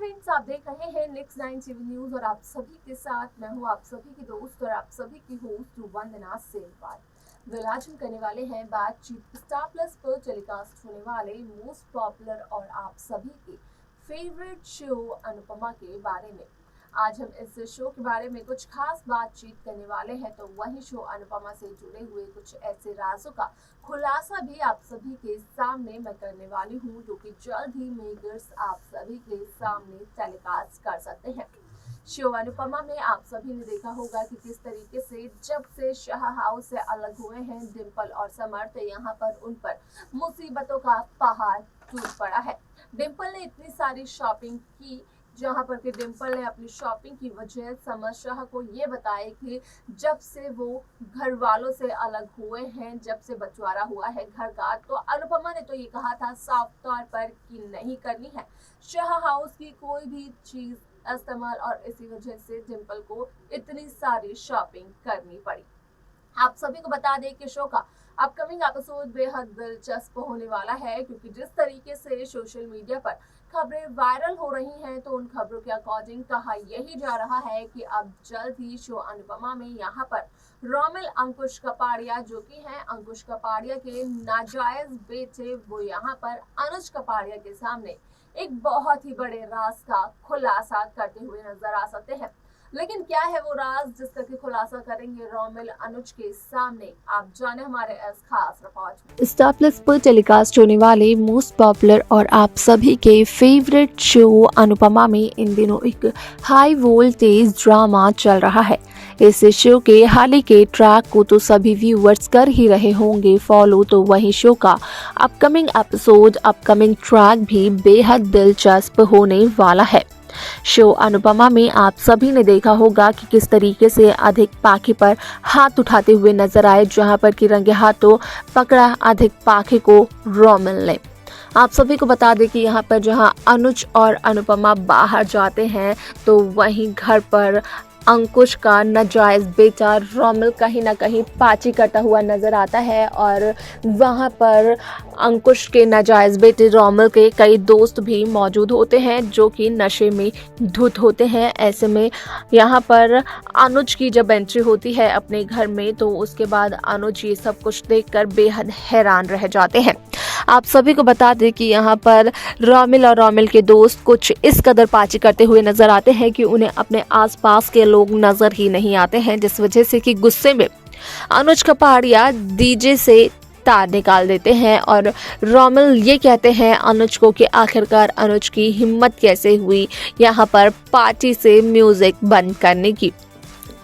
Friends, आप देख रहे हैं नेक्स्ट 9 टीवी न्यूज और आप सभी के साथ मैं हूं आप सभी की दोस्त और आप सभी की होस्ट वंदना सेनवाल। आज हम करने वाले हैं बातचीत स्टार प्लस पर टेलीकास्ट होने वाले मोस्ट पॉपुलर और आप सभी के फेवरेट शो अनुपमा के बारे में। आज हम इस शो के बारे में कुछ खास बातचीत करने वाले हैं, तो वही शो अनुपमा से जुड़े हुए कुछ ऐसे राजों का खुलासा भी आप सभी के सामने मैं करने वाली हूँ, जो कि जल्द ही मेकर्स आप सभी के सामने टेलीकास्ट कर सकते हैं। शो अनुपमा में आप सभी ने देखा होगा कि किस तरीके से जब से शाह हाउस से अलग हुए हैं डिम्पल और समर्थ, यहाँ पर उन पर मुसीबतों का पहाड़ टूट पड़ा है। डिम्पल ने इतनी सारी शॉपिंग की, जहां पर कि डिम्पल ने अपनी शॉपिंग की वजह समर शाह को ये बताया कि जब से वो घर वालों से अलग हुए हैं, जब से बंटवारा हुआ है घर का, तो अनुपमा ने तो ये कहा था साफ तौर पर कि नहीं करनी है शाह हाउस की कोई भी चीज इस्तेमाल, और इसी वजह से डिम्पल को इतनी सारी शॉपिंग करनी पड़ी। आप सभी को बता दें कि शो का अपकमिंग एपिसोड बेहद दिलचस्प होने वाला है, क्योंकि जिस तरीके से सोशल मीडिया पर खबरें वायरल हो रही हैं, तो उन खबरों के अकॉर्डिंग कहा यही जा रहा है कि अब जल्द ही शो अनुपमा में यहाँ पर रोमिल अंकुश कपाड़िया, जो कि हैं अंकुश कपाड़िया के नाजायज बेटे, वो यहाँ पर अनुज कपाड़िया के सामने एक बहुत ही बड़े राज का खुलासा करते हुए नजर आ सकते हैं। लेकिन क्या है वो राज जिसका कि खुलासा करेंगे रोमिल अनुज के सामने, आप जाने हमारे इस खास रिपोर्ट में। स्टार प्लस पर टेलीकास्ट होने वाले मोस्ट पॉपुलर और आप सभी के फेवरेट शो अनुपमा में इन दिनों एक हाई वोल्टेज ड्रामा चल रहा है। इस शो के हाल ही के ट्रैक को तो सभी व्यूअर्स कर ही रहे होंगे फॉलो, तो वही शो का अपकमिंग एपिसोड, अपकमिंग ट्रैक भी बेहद दिलचस्प होने वाला है। शो अनुपमा में आप सभी ने देखा होगा कि किस तरीके से अधिक पाखे पर हाथ उठाते हुए नजर आए, जहां पर कि रंगे हाथों पकड़ा अधिक पाखे को रोमिल ने। आप सभी को बता दें कि यहाँ पर जहां अनुज और अनुपमा बाहर जाते हैं, तो वहीं घर पर अंकुश का नाजायज बेटा रोमिल कहीं ना कहीं पार्टी करता हुआ नजर आता है, और वहाँ पर अंकुश के नाजायज बेटे रोमिल के कई दोस्त भी मौजूद होते हैं, जो कि नशे में धुत होते हैं। ऐसे में यहाँ पर अनुज की जब एंट्री होती है अपने घर में, तो उसके बाद अनुज ये सब कुछ देखकर बेहद हैरान रह जाते हैं। आप सभी को बता दें कि यहाँ पर रोमिल और रोमिल के दोस्त कुछ इस कदर पार्टी करते हुए नजर आते हैं कि उन्हें अपने आसपास के लोग नजर ही नहीं आते हैं, जिस वजह से कि गुस्से में अनुज कपाड़िया डीजे से तार निकाल देते हैं, और रोमिल ये कहते हैं अनुज को कि आखिरकार अनुज की हिम्मत कैसे हुई यहाँ पर पार्टी से म्यूजिक बंद करने की।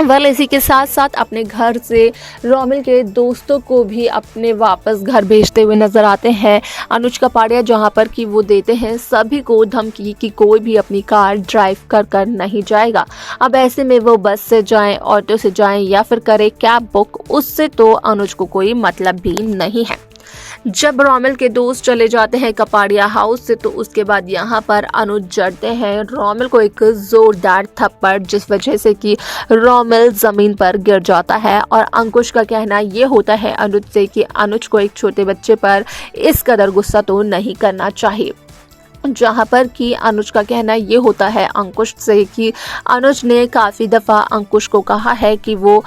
इसी के साथ साथ अपने घर से रोमिल के दोस्तों को भी अपने वापस घर भेजते हुए नजर आते हैं अनुज कपाड़िया, जहां पर कि वो देते हैं सभी को धमकी कि कोई भी अपनी कार ड्राइव कर नहीं जाएगा। अब ऐसे में वो बस से जाएं, ऑटो से जाएं या फिर करे कैब बुक, उससे तो अनुज को कोई मतलब भी नहीं है। जब रोमिल के दोस्त चले जाते हैं कपाड़िया हाउस से, तो उसके बाद यहाँ पर अनुज जड़ते हैं रोमिल को एक जोरदार थप्पड़, जिस वजह से कि रोमिल जमीन पर गिर जाता है। और अंकुश का कहना ये होता है अनुज से कि अनुज को एक छोटे बच्चे पर इस कदर गुस्सा तो नहीं करना चाहिए, जहां पर कि अनुज का कहना ये होता है अंकुश से कि अनुज ने काफ़ी दफ़ा अंकुश को कहा है कि वो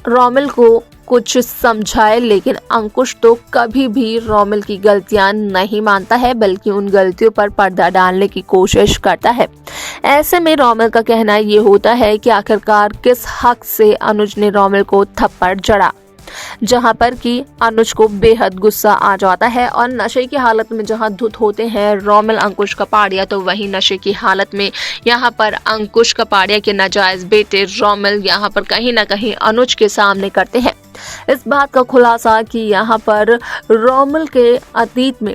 रोमिल को कुछ समझाए, लेकिन अंकुश तो कभी भी रोमिल की गलतियां नहीं मानता है, बल्कि उन गलतियों पर पर्दा डालने की कोशिश करता है। ऐसे में रोमिल का कहना ये होता है कि आखिरकार किस हक से अनुज ने रोमिल को थप्पड़ जड़ा, जहां पर कि अनुज को बेहद गुस्सा आ जाता है। और नशे की हालत में जहां धुत होते हैं रोमिल अंकुश कपाड़िया, तो वही नशे की हालत में यहां पर अंकुश कपाड़िया के नाजायज बेटे रोमिल यहां पर कहीं ना कहीं अनुज के सामने करते हैं इस बात का खुलासा कि यहाँ पर रोमिल के अतीत में,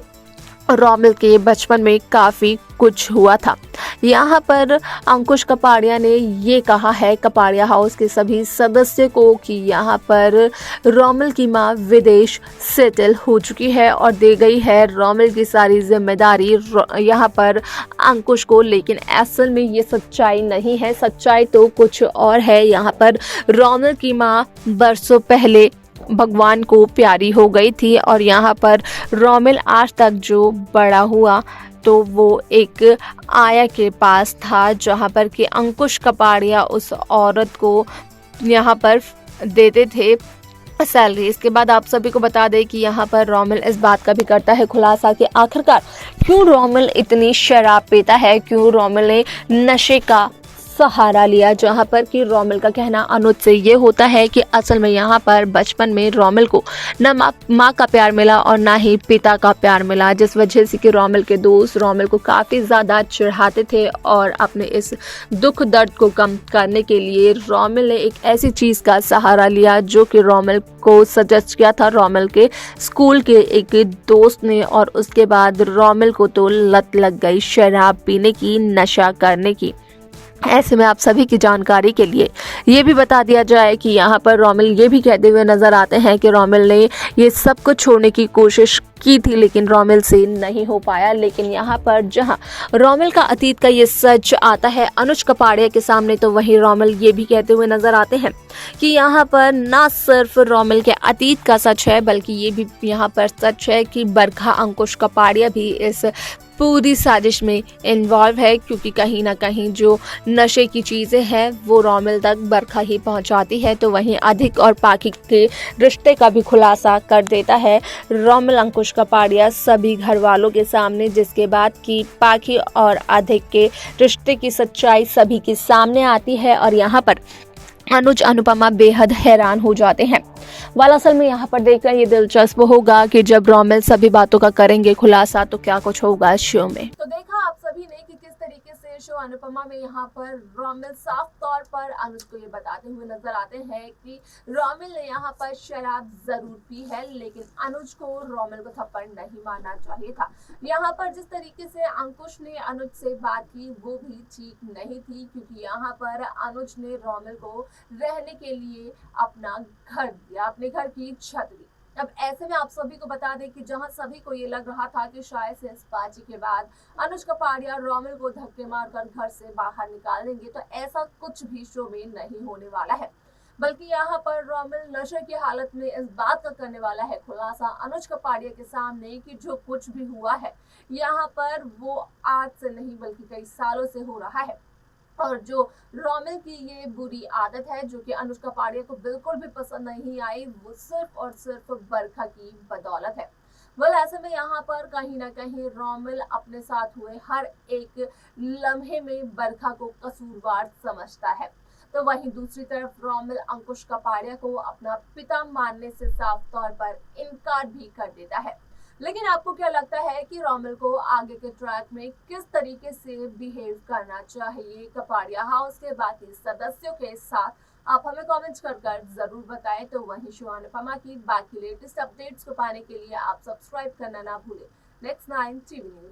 रोमिल के बचपन में काफ़ी कुछ हुआ था। यहाँ पर अंकुश कपाड़िया ने ये कहा है कपाड़िया हाउस के सभी सदस्य को कि यहाँ पर रोमिल की माँ विदेश सेटल हो चुकी है और दे गई है रोमिल की सारी जिम्मेदारी यहाँ पर अंकुश को। लेकिन असल में ये सच्चाई नहीं है, सच्चाई तो कुछ और है। यहाँ पर रोमिल की माँ बरसों पहले भगवान को प्यारी हो गई थी, और यहाँ पर रोमिल आज तक जो बड़ा हुआ तो वो एक आया के पास था, जहाँ पर कि अंकुश कपाड़िया उस औरत को यहाँ पर देते थे सैलरी। इसके बाद आप सभी को बता दें कि यहाँ पर रोमिल इस बात का भी करता है खुलासा कि आखिरकार क्यों रोमिल इतनी शराब पीता है, क्यों रोमिल ने नशे का सहारा लिया। जहाँ पर कि रोमिल का कहना अनुज से ये होता है कि असल में यहाँ पर बचपन में रोमिल को न माँ का प्यार मिला और ना ही पिता का प्यार मिला, जिस वजह से कि रोमिल के दोस्त रोमिल को काफ़ी ज़्यादा चिढ़ाते थे और अपने इस दुख दर्द को कम करने के लिए रोमिल ने एक ऐसी चीज़ का सहारा लिया जो कि रोमिल को सजेस्ट किया था रोमिल के स्कूल के एक दोस्त ने, और उसके बाद रोमिल को तो लत लग गई शराब पीने की, नशा करने की। ऐसे में आप सभी की जानकारी के लिए ये भी बता दिया जाए कि यहाँ पर रोमिल ये भी कहते हुए नजर आते हैं कि रोमिल ने ये सब कुछ छोड़ने की कोशिश की थी लेकिन रोमिल से नहीं हो पाया। लेकिन यहाँ पर जहाँ रोमिल का अतीत का ये सच आता है अनुज कपाड़िया के सामने, तो वहीं रोमिल ये भी कहते हुए नजर आते हैं कि यहाँ पर ना सिर्फ रोमिल के अतीत का सच है बल्कि ये भी यहाँ पर सच है कि बरखा अंकुश कपाड़िया भी इस पूरी साजिश में इन्वॉल्व है, क्योंकि कहीं ना कहीं जो नशे की चीज़ें हैं वो रोमिल तक बरखा ही पहुंचाती है। तो वहीं अधिक और पाखी के रिश्ते का भी खुलासा कर देता है रोमिल अंकुश कपाड़िया सभी घर वालों के सामने, जिसके बाद कि पाखी और अधिक के रिश्ते की सच्चाई सभी के सामने आती है और यहाँ पर अनुज अनुपमा बेहद हैरान हो जाते हैं। वाल असल में यहाँ पर देखकर ये दिलचस्प होगा कि जब रोमिल सभी बातों का करेंगे खुलासा तो क्या कुछ होगा शो में। तो देखा आप सभी ने कि किस तरीके से शो अनुपमा में यहाँ पर रोमिल साफ तौर पर अनुज को ये बताते हुए नजर आते हैं कि रोमिल ने यहाँ पर शराब जरूर पी है लेकिन अनुज को रोमिल को थप्पड़ नहीं मारना चाहिए था। यहाँ पर जिस तरीके से अंकुश ने अनुज से बात की वो भी ठीक नहीं थी, क्योंकि यहाँ पर अनुज ने रोमिल को रहने के लिए अपना घर दिया, अपने घर की छत दी। अब ऐसे में आप सभी को बता दें कि जहां सभी को ये लग रहा था कि शायद से इस बाजी के बाद अनुज कपाड़िया रोमिल को धक्के मारकर घर से बाहर निकाल देंगे, तो ऐसा कुछ भी शो में नहीं होने वाला है, बल्कि यहाँ पर रोमिल नशे की हालत में इस बात का करने वाला है खुलासा अनुज कपाड़िया के सामने कि जो कुछ भी हुआ है यहाँ पर वो आज से नहीं बल्कि कई सालों से हो रहा है। और जो रोमिल की ये बुरी आदत है जो कि अनुज कपाड़िया को बिल्कुल भी पसंद नहीं आई, वो सिर्फ और सिर्फ बरखा की बदौलत है। ऐसे में यहाँ पर कहीं ना कहीं रोमिल अपने साथ हुए हर एक लम्हे में बरखा को कसूरवार समझता है। तो वहीं दूसरी तरफ रोमिल अंकुश कपाड़िया को अपना पिता मानने से साफ तौर पर इनकार भी कर देता है। लेकिन आपको क्या लगता है कि रोमिल को आगे के ट्रैक में किस तरीके से बिहेव करना चाहिए कपाड़िया हाउस के बाकी सदस्यों के साथ? आप हमें कमेंट्स कर जरूर बताएं। तो वहीं शो अनुपमा की बाकी लेटेस्ट अपडेट्स को पाने के लिए आप सब्सक्राइब करना ना भूलें। Next 9 TV news.